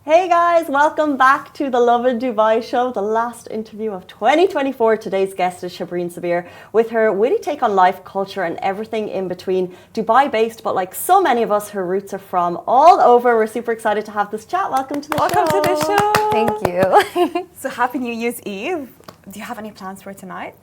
Hey guys, welcome back to the Lovin Dubai show, the last interview of 2024. Today's guest is Shabreen Sabeer with her witty take on life, culture and everything in between. Dubai based, but like so many of us, her roots are from all over. We're super excited to have this chat. Welcome to the show. Welcome to the show. Thank you. So happy New Year's Eve. Do you have any plans for tonight?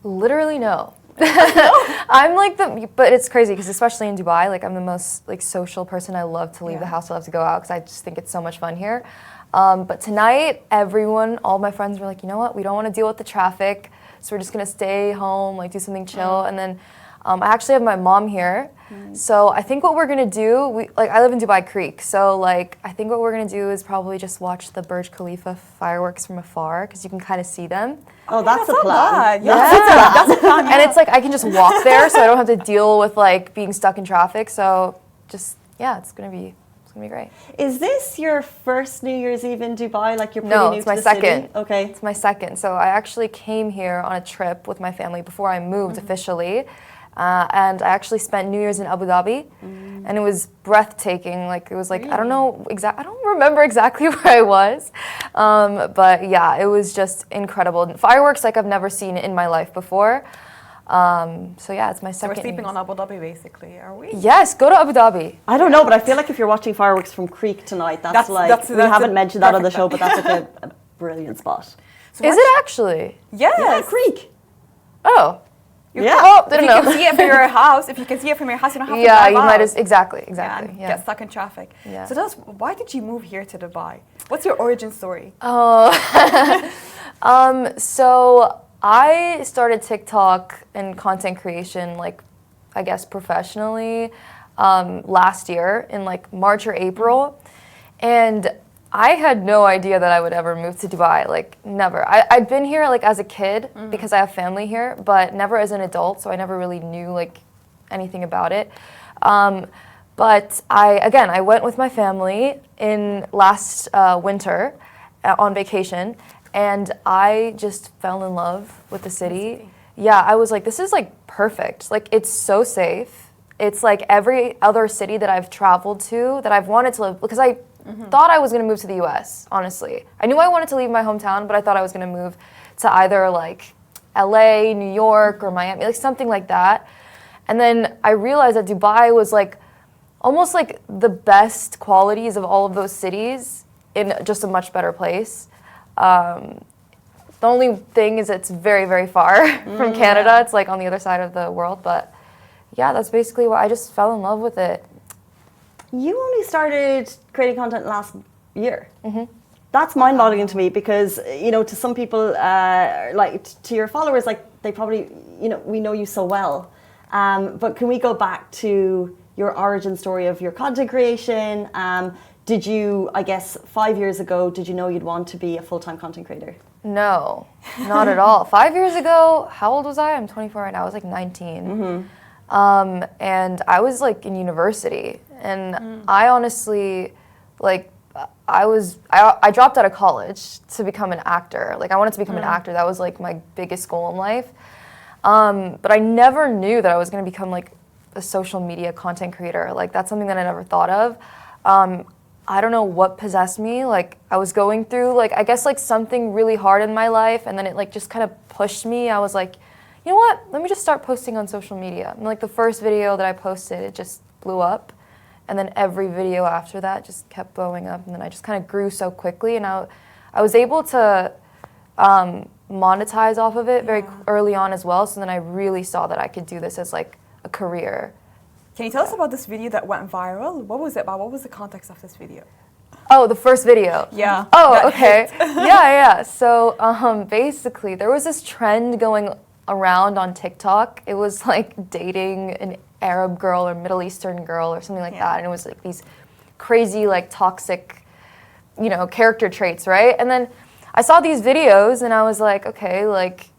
Literally no. I'm like but it's crazy because especially in Dubai, like I'm the most like social person. I love to leave the house. I love to go out because I just think it's so much fun here. But tonight, all my friends were like, you know what? We don't want to deal with the traffic, so we're just gonna stay home, like do something chill. And then I actually have my mom here, so I think what we're gonna do, I live in Dubai Creek, so like I think what we're gonna do is probably just watch the Burj Khalifa fireworks from afar because you can kind of see them. Oh, that's a plan. Yeah, that's a plan. And it's like I can just walk there, so I don't have to deal with like being stuck in traffic. So just it's gonna be great. Is this your first New Year's Eve in Dubai? Like you're pretty No, new it's to my the second. city? Okay. It's my second. So I actually came here on a trip with my family before I moved officially. And I actually spent New Year's in Abu Dhabi, and it was breathtaking. Like it was like, I don't remember exactly where I was, but yeah, it was just incredible. Fireworks like I've never seen in my life before. So yeah, it's my second. So we're sleeping on Abu Dhabi basically, are we? Yes, go to Abu Dhabi. I don't know, but I feel like if you're watching fireworks from Creek tonight, we haven't mentioned that on the show, but that's like a brilliant spot. So is it actually? Yes. Yeah, Creek. Oh. Yeah. Didn't If you can see it from your house, you don't have to drive Yeah, you out. might exactly. And get stuck in traffic. Yeah. So why did you move here to Dubai? What's your origin story? Oh, so I started TikTok and content creation, like, I guess professionally, last year in like March or April, and I had no idea that I would ever move to Dubai, like never. I'd been here like as a kid because I have family here, but never as an adult, so I never really knew like anything about it. But I went with my family in last winter on vacation, and I just fell in love with the city. Yeah, I was like, this is like perfect. Like it's so safe. It's like every other city that I've traveled to that I've wanted to live, because I thought I was going to move to the US, honestly. I knew I wanted to leave my hometown, but I thought I was going to move to either like LA, New York, or Miami, like something like that. And then I realized that Dubai was like almost like the best qualities of all of those cities in just a much better place. The only thing is it's very, very far from Canada. It's like on the other side of the world, but yeah, that's basically why I just fell in love with it. You only started creating content last year. That's mind-boggling to me because, you know, to some people, like to your followers, like they probably, you know, we know you so well. But can we go back to your origin story of your content creation? Did you, I guess, 5 years ago, did you know you'd want to be a full-time content creator? No, not at all. 5 years ago, how old was I? I'm 24 right now. I was like 19. And I was like in university, and I honestly, like, I dropped out of college to become an actor. Like I wanted to become an actor. That was like my biggest goal in life. But I never knew that I was going to become like a social media content creator. Like that's something that I never thought of. I don't know what possessed me. Like I was going through like, I guess like something really hard in my life, and then it like just kind of pushed me. I was like, you know what? Let me just start posting on social media. And like the first video that I posted, it just blew up. And then every video after that just kept blowing up. And then I just kind of grew so quickly. And I was able to monetize off of it very early on as well. So then I really saw that I could do this as like a career. Can you tell us about this video that went viral? What was it about? What was the context of this video? Oh, the first video. Yeah. Oh, okay. yeah. So basically there was this trend going around on TikTok. It was like dating an Arab girl or Middle Eastern girl or something like that, and it was like these crazy like toxic, you know, character traits, right? And then I saw these videos and I was like, okay, like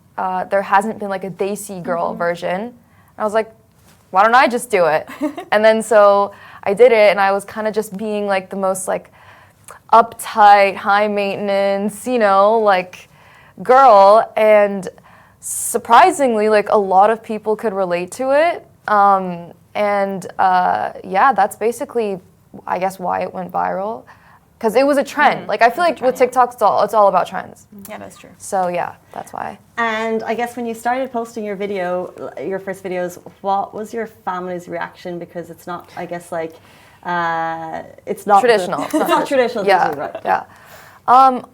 there hasn't been like a Desi girl version. And I was like, why don't I just do it? And then so I did it, and I was kind of just being like the most like uptight, high maintenance, you know, like girl, and surprisingly, like a lot of people could relate to it. Yeah, that's basically, I guess, why it went viral. because it was a trend. Like I feel like with TikTok, it's all about trends. Yeah, that's true. So yeah, that's why. And I guess when you started posting your first videos, what was your family's reaction? Because it's not, I guess, like, it's not Traditional. It's not traditional. Yeah, usually, right? yeah.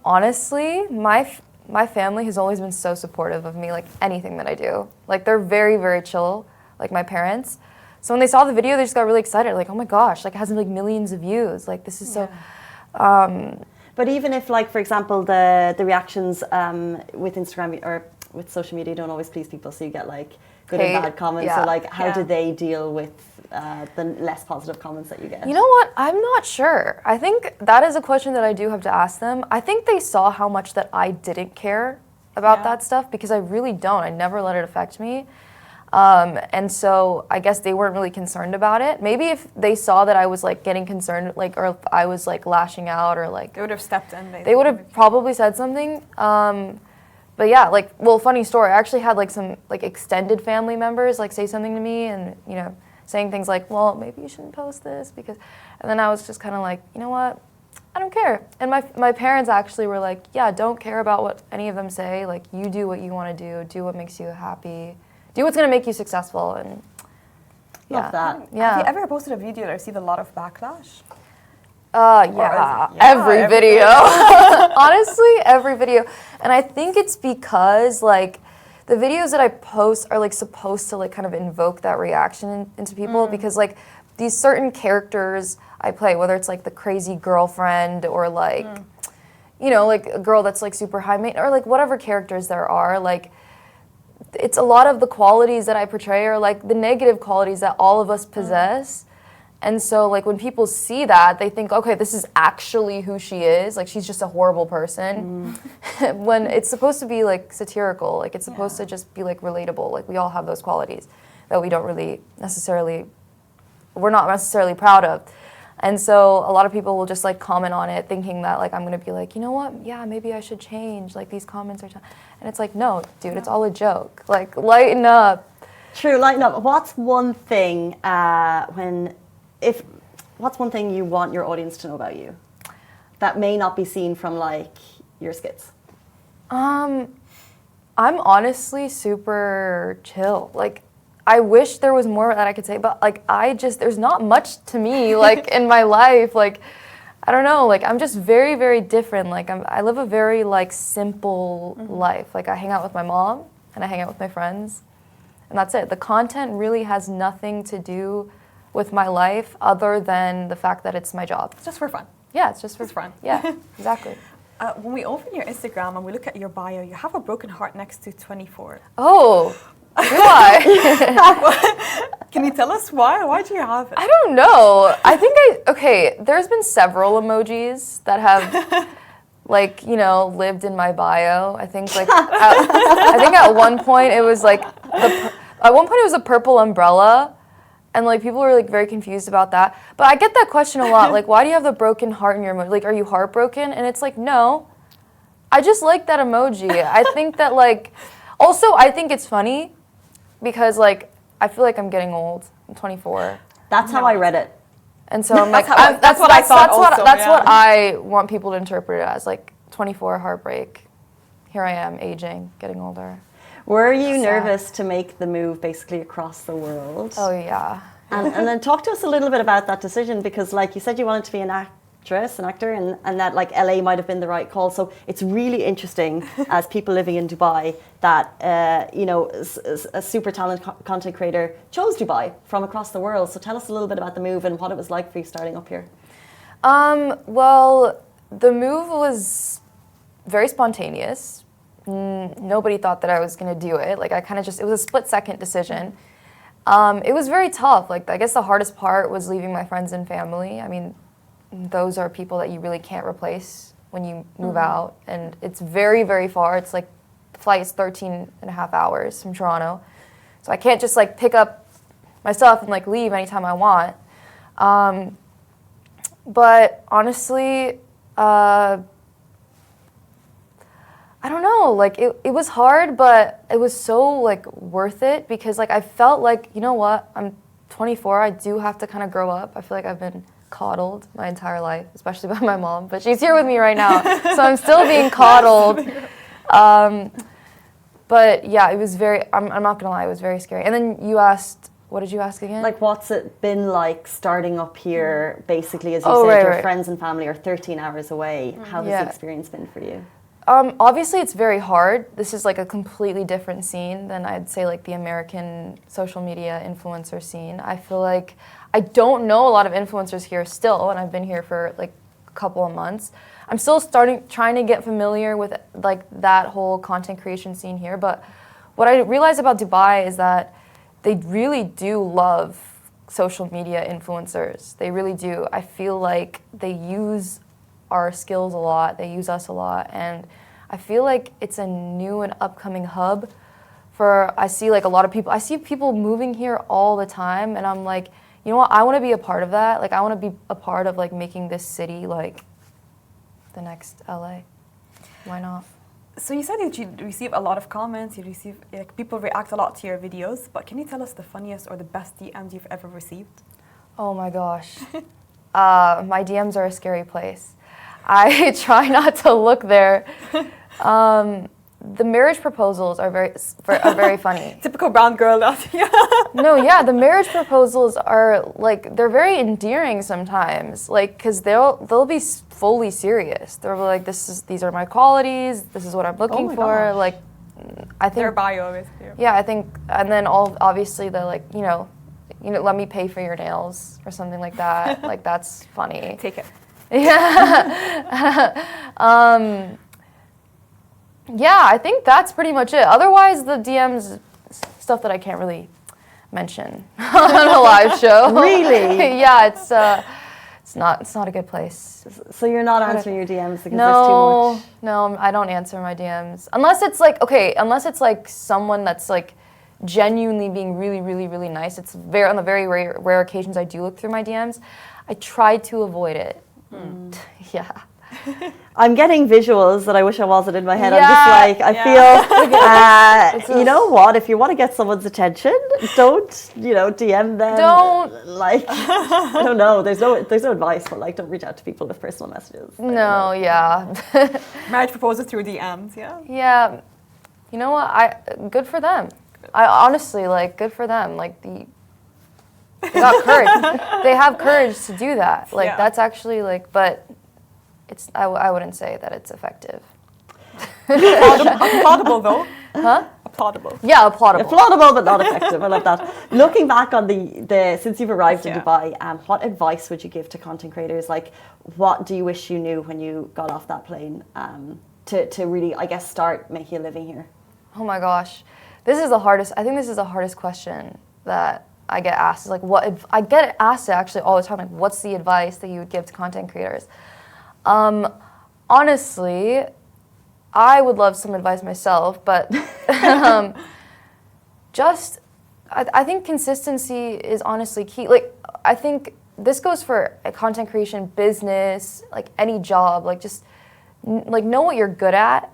Honestly, my family has always been so supportive of me, like anything that I do. Like they're very, very chill, like my parents. So when they saw the video, they just got really excited. Like, oh my gosh, like it has like millions of views. Like this is so. But even if, like, for example, the reactions with Instagram or with social media don't always please people, so you get like good and bad comments. Yeah. So like, how do they deal with the less positive comments that you get? You know what? I'm not sure. I think that is a question that I do have to ask them. I think they saw how much that I didn't care about that stuff, because I really don't. I never let it affect me. And so I guess they weren't really concerned about it. Maybe if they saw that I was like getting concerned, like, or if I was like lashing out or like... They would have stepped in. They would have probably said something. But yeah, like, well, funny story. I actually had like some like extended family members like say something to me and, you know, saying things like, well, maybe you shouldn't post this because... And then I was just kind of like, you know what? I don't care. And my parents actually were like, yeah, don't care about what any of them say. Like, you do what you want to do what makes you happy. Do what's going to make you successful, and Love that. Yeah. Have you ever posted a video that received a lot of backlash? Every video. Honestly, every video. And I think it's because like the videos that I post are like supposed to like kind of invoke that reaction into people, because like these certain characters I play, whether it's like the crazy girlfriend or like you know, like a girl that's like super high maintenance, or like whatever characters there are, like it's a lot of the qualities that I portray are like the negative qualities that all of us possess. And so like when people see that, they think, okay, this is actually who she is. Like she's just a horrible person. When it's supposed to be like satirical, like it's supposed to just be like relatable. Like we all have those qualities that we don't really necessarily, we're not necessarily proud of. And so a lot of people will just like comment on it thinking that like I'm gonna be like, you know what, yeah, maybe I should change, like these comments are, and it's like, no, dude, it's all a joke. Like, lighten up. True, lighten up. What's one thing what's one thing you want your audience to know about you that may not be seen from like your skits? I'm honestly super chill. Like, I wish there was more that I could say, but like there's not much to me like in my life. Like, I don't know, like I'm just very, very different. Like I live a very like simple life. Like I hang out with my mom and I hang out with my friends, and that's it. The content really has nothing to do with my life other than the fact that it's my job. It's just for fun. Yeah, it's just for fun. Yeah, exactly. When we open your Instagram and we look at your bio, you have a broken heart next to 24. Oh. Do I? Can you tell us why? Why do you have it? I don't know. I think there's been several emojis that have like, you know, lived in my bio. I think like at one point it was like it was a purple umbrella, and like people were like very confused about that. But I get that question a lot. Like, why do you have the broken heart in your emoji? Like, are you heartbroken? And it's like, no. I just like that emoji. I think that like also I think it's funny because like I feel like I'm getting old. I'm 24. That's how I read it. And so I'm like, that's what I thought also, that's what I want people to interpret it as, like 24, heartbreak. Here I am, aging, getting older. Were you nervous to make the move basically across the world? Oh yeah. And then talk to us a little bit about that decision, because like you said, you wanted to be an actor, and that like LA might have been the right call. So it's really interesting as people living in Dubai that you know, a super talented content creator chose Dubai from across the world. So tell us a little bit about the move and what it was like for you starting up here. Well, the move was very spontaneous. Nobody thought that I was going to do it. Like it was a split-second decision. It was very tough. Like I guess the hardest part was leaving my friends and family. I mean, those are people that you really can't replace when you move out, and it's very, very far. It's like the flight is 13 and a half hours from Toronto, so I can't just like pick up my stuff and like leave anytime I want. But honestly, I don't know, like it was hard, but it was so like worth it, because like I felt like, you know what, I'm 24, I do have to kind of grow up. I feel like I've been coddled my entire life, especially by my mom. But she's here with me right now, so I'm still being coddled. But yeah, it was very, I'm not gonna lie, it was very scary. And then you asked, what did you ask again? Like, what's it been like starting up here, basically, as you Oh, said, right, your right. friends and family are 13 hours away. How has Yeah. the experience been for you? Obviously, it's very hard. This is like a completely different scene than I'd say like the American social media influencer scene. I feel like I don't know a lot of influencers here still, and I've been here for like a couple of months. I'm still trying to get familiar with like that whole content creation scene here. But what I realized about Dubai is that they really do love social media influencers. They really do. I feel like they use our skills a lot, they use us a lot, and I feel like it's a new and upcoming hub for, I see like a lot of people, I see people moving here all the time, and I'm like, you know what, I want to be a part of that. Like I want to be a part of like making this city like the next LA. Why not? So you said that you receive a lot of comments, you receive, like, people react a lot to your videos, but can you tell us the funniest or the best DMs you've ever received? Oh my gosh. My DMs are a scary place. I try not to look there. The marriage proposals are very funny. Typical brown girl. Yeah. No, yeah, the marriage proposals are like, they're very endearing sometimes. Like, cause they'll be fully serious. They're like, these are my qualities. This is what I'm looking my for. gosh. Like, I think Their bio is here. Yeah, I think, and then obviously they're like, you know, let me pay for your nails or something like that. Like that's funny. Take it. Yeah. Yeah, I think that's pretty much it. Otherwise, the DMs, stuff that I can't really mention on a live show. Really? Yeah, it's not a good place. So you're not answering your DMs because No, there's too much? no, I don't answer my DMs unless it's like someone that's like genuinely being really, really, really nice. It's on the very rare occasions I do look through my DMs. I try to avoid it. Yeah. I'm getting visuals that I wish I wasn't in my head. Yeah, I'm just like, I feel, you know what? If you want to get someone's attention, don't, DM them. Don't. Like, I don't know. There's no advice, but like, don't reach out to people with personal messages. No, yeah. Marriage proposal through DMs, yeah? Yeah. You know what? Good for them. I honestly, like, good for them. Like, they got courage. They have courage to do that. Like, Yeah. that's actually, like, but I wouldn't say that it's effective. Applaudable though. Huh? Applaudable. Yeah, applaudable. Applaudable, but not effective. I love that. Looking back on the since you've arrived in Yeah. Dubai, what advice would you give to content creators? Like, what do you wish you knew when you got off that plane to really, I guess, start making a living here? Oh my gosh. This is the hardest. I think this is the hardest question that I get asked. Is like, I get asked it actually all the time. Like, what's the advice that you would give to content creators? Honestly, I would love some advice myself, but I think consistency is honestly key. Like, I think this goes for content creation, business, like any job. Like, just like know what you're good at,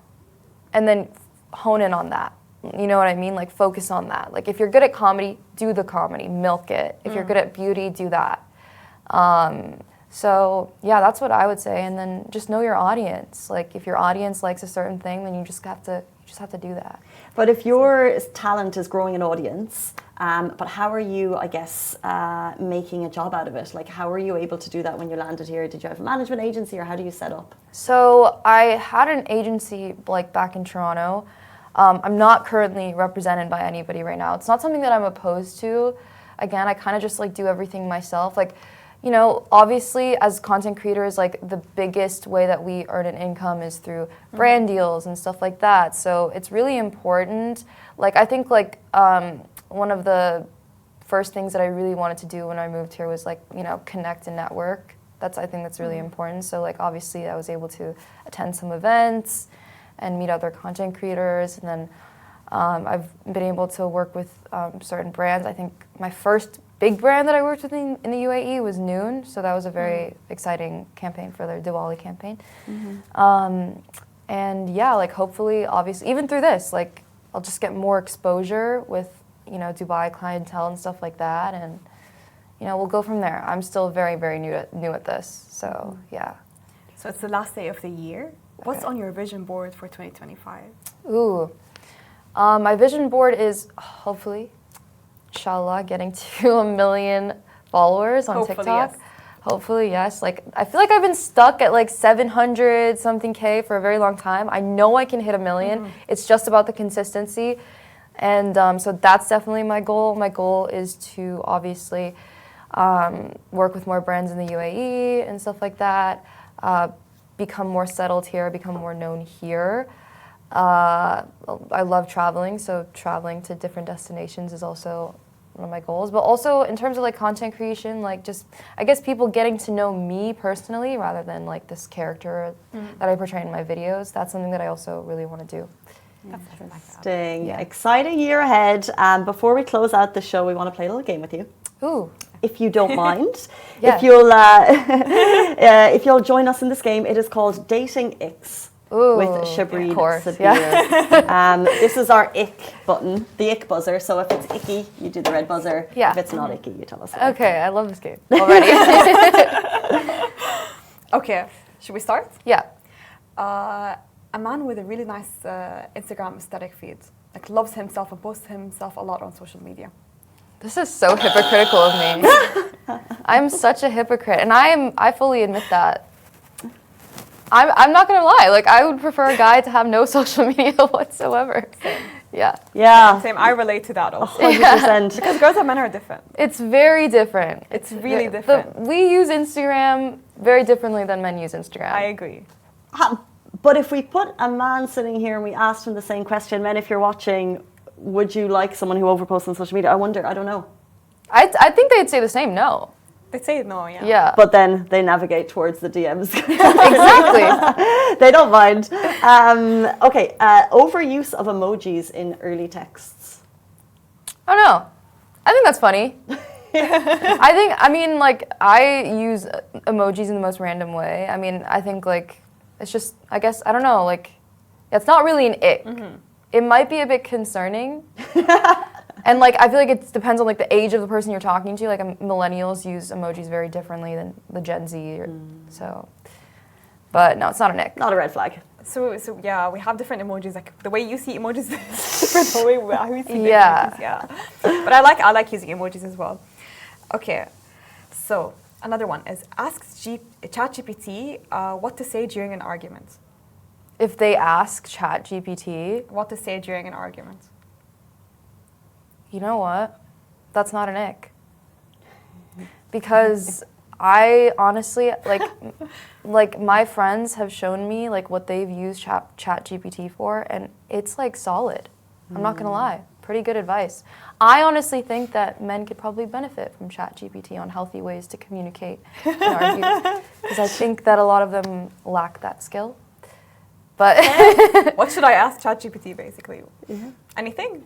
and then hone in on that. You know what I mean? Like, focus on that. Like, if you're good at comedy, do the comedy, milk it. If you're good at beauty, do that. So yeah, that's what I would say. And then just know your audience. Like, if your audience likes a certain thing, then you just have to do that. But if your talent is growing an audience, but how are you, I guess, making a job out of it? Like, how were you able to do that when you landed here? Did you have a management agency, or how do you set up? So I had an agency like back in Toronto. I'm not currently represented by anybody right now. It's not something that I'm opposed to. Again, I kind of just like do everything myself. Like, obviously as content creators, like the biggest way that we earn an income is through brand deals and stuff like that. So it's really important. Like, I think like one of the first things that I really wanted to do when I moved here was like, connect and network. I think that's really important. So like, obviously I was able to attend some events and meet other content creators. And then I've been able to work with certain brands. I think my first big brand that I worked with in the UAE was Noon, so that was a very exciting campaign for their Diwali campaign. And yeah, like hopefully, obviously, even through this, like I'll just get more exposure with Dubai clientele and stuff like that, and you know, we'll go from there. I'm still very, very new at this. So, yeah. So it's the last day of the year. What's on your vision board for 2025? Ooh. My vision board is hopefully, inshallah, getting to 1 million followers on Hopefully, TikTok. yes. Hopefully, yes. Like, I feel like I've been stuck at like 700 something K for a very long time. I know I can hit 1 million. It's just about the consistency. And so that's definitely my goal. My goal is to obviously work with more brands in the UAE and stuff like that. Become more settled here, become more known here. I love traveling, so traveling to different destinations is also one of my goals. But also in terms of like content creation, like just, I guess people getting to know me personally rather than like this character that I portray in my videos. That's something that I also really want to do. Interesting. Yeah. Exciting year ahead. Before we close out the show, we want to play a little game with you. Ooh. If you don't mind, Yeah. if you'll join us in this game, it is called Dating Icks Ooh, with Shabreen, of course, Sabeer. yeah. This is our ick button, the ick buzzer. So if it's icky, you do the red buzzer. Yeah. If it's not icky, you tell us. Okay, I love this game already. Okay, should we start? Yeah. A man with a really nice Instagram aesthetic feed, like loves himself and posts himself a lot on social media. This is so hypocritical of me. I'm such a hypocrite, and I fully admit that. I'm not gonna lie. Like, I would prefer a guy to have no social media whatsoever. Yeah. Yeah. Same, I relate to that also. 100%. Because girls and men are different. It's very different. It's really different. We use Instagram very differently than men use Instagram. I agree. But if we put a man sitting here and we asked him the same question, men, if you're watching, would you like someone who overposts on social media? I wonder, I don't know. I think they'd say the same. No. They say no, yeah. Yeah. But then they navigate towards the DMs. Exactly. They don't mind. Okay, overuse of emojis in early texts. Oh no. I think that's funny. I mean, like, I use emojis in the most random way. I mean, I think, like, it's just, I guess, I don't know, like, it's not really an ick. It might be a bit concerning. And, like, I feel like it depends on, like, the age of the person you're talking to. Like, millennials use emojis very differently than the Gen Z. So, but no, it's not an ick. Not a red flag. So yeah, we have different emojis. Like the way you see emojis is different the way we see the Yeah. emojis. Yeah. But I like using emojis as well. Okay. So another one is ask ChatGPT what to say during an argument. If they ask ChatGPT, What to say during an argument. you know what? That's not an ick. Because I honestly, like my friends have shown me like what they've used ChatGPT for, and it's like solid. I'm not gonna lie, pretty good advice. I honestly think that men could probably benefit from ChatGPT on healthy ways to communicate and argue, because I think that a lot of them lack that skill. But What should I ask ChatGPT basically? Anything?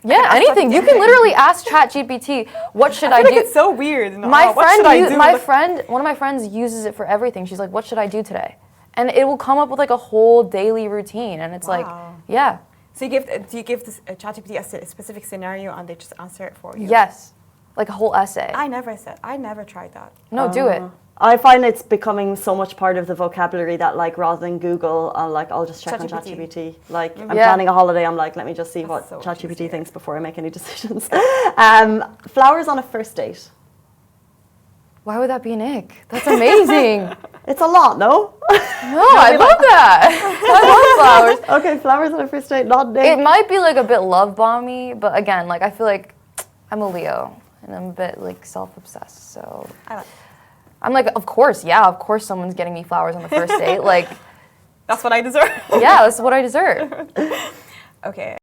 yeah, ask anything. You can literally ask ChatGPT, what should I feel do? like it's so weird. No, My what should I friend, do? one of my friends uses it for everything. She's like, what should I do today? And it will come up with like a whole daily routine. And it's like, Wow. yeah, So do you give this ChatGPT a specific scenario and they just answer it for you? yes, like a whole essay. I never tried that. No, do it. I find it's becoming so much part of the vocabulary that, like, rather than Google, I'll just check on ChatGPT. ChatGPT. Like, I'm Yeah. planning a holiday, I'm like, let me just see That's what so ChatGPT easier. thinks before I make any decisions. Flowers on a first date. Why would that be an ick? That's amazing. It's a lot, no? No, I love that. I love flowers. Okay, flowers on a first date, not It date. might be like a bit love bomby, but again, like I feel like I'm a Leo and I'm a bit like self-obsessed. So I'm like, of course someone's getting me flowers on the first date. Like, That's what I deserve. yeah, that's what I deserve. Okay.